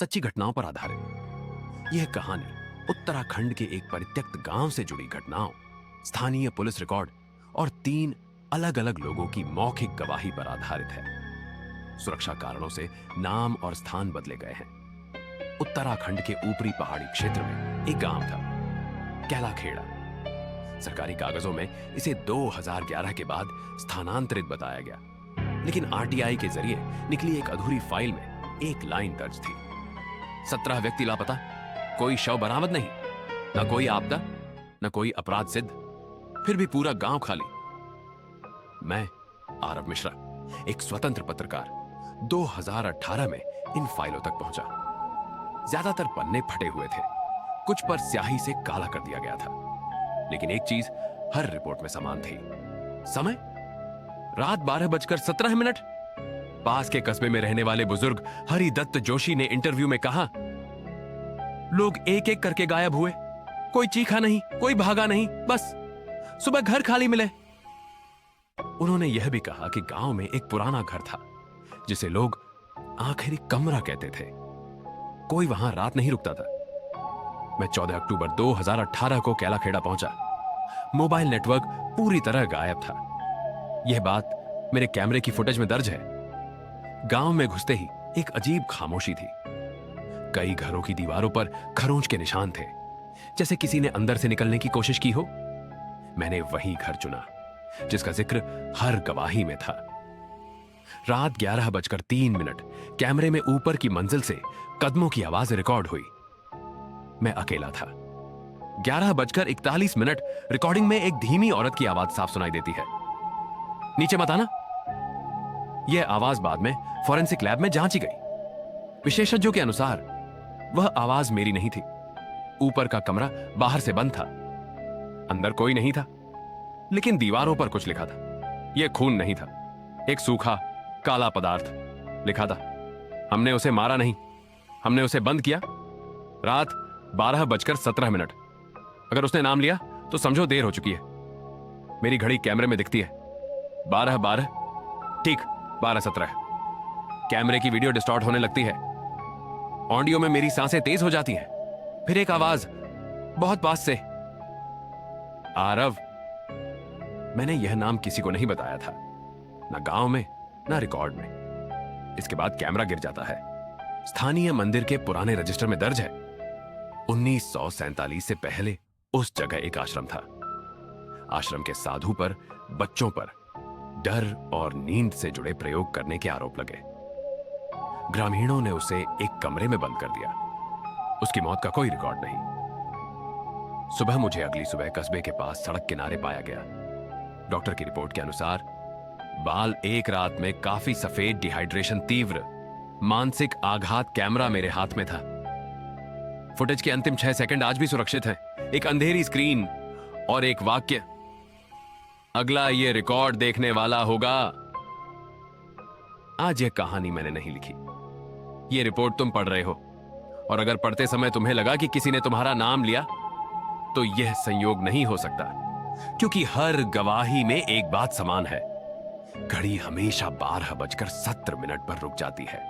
सच्ची घटनाओं पर आधारित। यह कहानी उत्तराखंड के एक परित्यक्त गांव से जुड़ी घटनाओं, स्थानीय पुलिस रिकॉर्ड और 3 अलग-अलग लोगों की मौखिक गवाही पर आधारित है। सुरक्षा कारणों से नाम और स्थान बदले गए हैं। उत्तराखंड के ऊपरी पहाड़ी क्षेत्र में एक गांव था, कैलाखेड़ा। सरकारी कागजों में इसे 2011 के बाद स्थानांतरित बताया गया, लेकिन आरटीआई के जरिए निकली एक अधूरी फाइल में एक लाइन दर्ज थी। 17 व्यक्ति लापता, कोई शव बरामद नहीं, न कोई आपदा, न कोई अपराध सिद्ध, फिर भी पूरा गांव खाली। मैं, आरव मिश्रा, एक स्वतंत्र पत्रकार, 2018 में इन फाइलों तक पहुंचा। ज्यादातर पन्ने फटे हुए थे, कुछ पर स्याही से काला कर दिया गया था, लेकिन एक चीज हर रिपोर्ट में समान थी। समय रात 12:17। पास के कस्बे में रहने वाले बुजुर्ग हरिदत्त जोशी ने इंटरव्यू में कहा, लोग एक एक करके गायब हुए, कोई चीखा नहीं, कोई भागा नहीं, बस सुबह घर खाली मिले। उन्होंने यह भी कहा कि गांव में एक पुराना घर था जिसे लोग आखिरी कमरा कहते थे। कोई वहां रात नहीं रुकता था। मैं 14 अक्टूबर 2018 को कैलाखेड़ा पहुंचा। मोबाइल नेटवर्क पूरी तरह गायब था। यह बात मेरे कैमरे की फुटेज में दर्ज है। गांव में घुसते ही एक अजीब खामोशी थी। कई घरों की दीवारों पर खरोंच के निशान थे, जैसे किसी ने अंदर से निकलने की कोशिश की हो। मैंने वही घर चुना जिसका जिक्र हर गवाही में था। रात 11:03 कैमरे में ऊपर की मंजिल से कदमों की आवाज रिकॉर्ड हुई। मैं अकेला था। 11:41 रिकॉर्डिंग में एक धीमी औरत की आवाज साफ सुनाई देती है, नीचे मत आना। यह आवाज बाद में फॉरेंसिक लैब में जांची गई। विशेषज्ञों के अनुसार वह आवाज मेरी नहीं थी। ऊपर का कमरा बाहर से बंद था, अंदर कोई नहीं था, लेकिन दीवारों पर कुछ लिखा था। यह खून नहीं था, एक सूखा काला पदार्थ लिखा था। हमने उसे मारा नहीं, हमने उसे बंद किया। रात 12:17। अगर उसने नाम लिया तो समझो देर हो चुकी है। मेरी घड़ी कैमरे में दिखती है 12:12, ठीक 12:17। कैमरे की वीडियो डिस्टॉर्ट होने लगती है। ऑडियो में मेरी सांसें तेज हो जाती हैं। फिर एक आवाज बहुत पास से, आरव। मैंने यह नाम किसी को नहीं बताया था, ना गांव में ना रिकॉर्ड में। इसके बाद कैमरा गिर जाता है। स्थानीय मंदिर के पुराने रजिस्टर में दर्ज है 1947 से पहले उस जगह एक आश्रम था। आश्रम के साधु पर बच्चों पर डर और नींद से जुड़े प्रयोग करने के आरोप लगे। ग्रामीणों ने उसे एक कमरे में बंद कर दिया। उसकी मौत का कोई रिकॉर्ड नहीं। सुबह मुझे अगली सुबह कस्बे के पास सड़क किनारे पाया गया। डॉक्टर की रिपोर्ट के अनुसार बाल एक रात में काफी सफेद, डिहाइड्रेशन तीव्र, मानसिक आघात। कैमरा मेरे हाथ में था। फुटेज के अंतिम 6 सेकंड आज भी सुरक्षित हैं। एक अंधेरी स्क्रीन और एक वाक्य, अगला ये रिकॉर्ड देखने वाला होगा। आज यह कहानी मैंने नहीं लिखी, यह रिपोर्ट तुम पढ़ रहे हो, और अगर पढ़ते समय तुम्हें लगा कि किसी ने तुम्हारा नाम लिया तो यह संयोग नहीं हो सकता, क्योंकि हर गवाही में एक बात समान है। घड़ी हमेशा 12:17 पर रुक जाती है।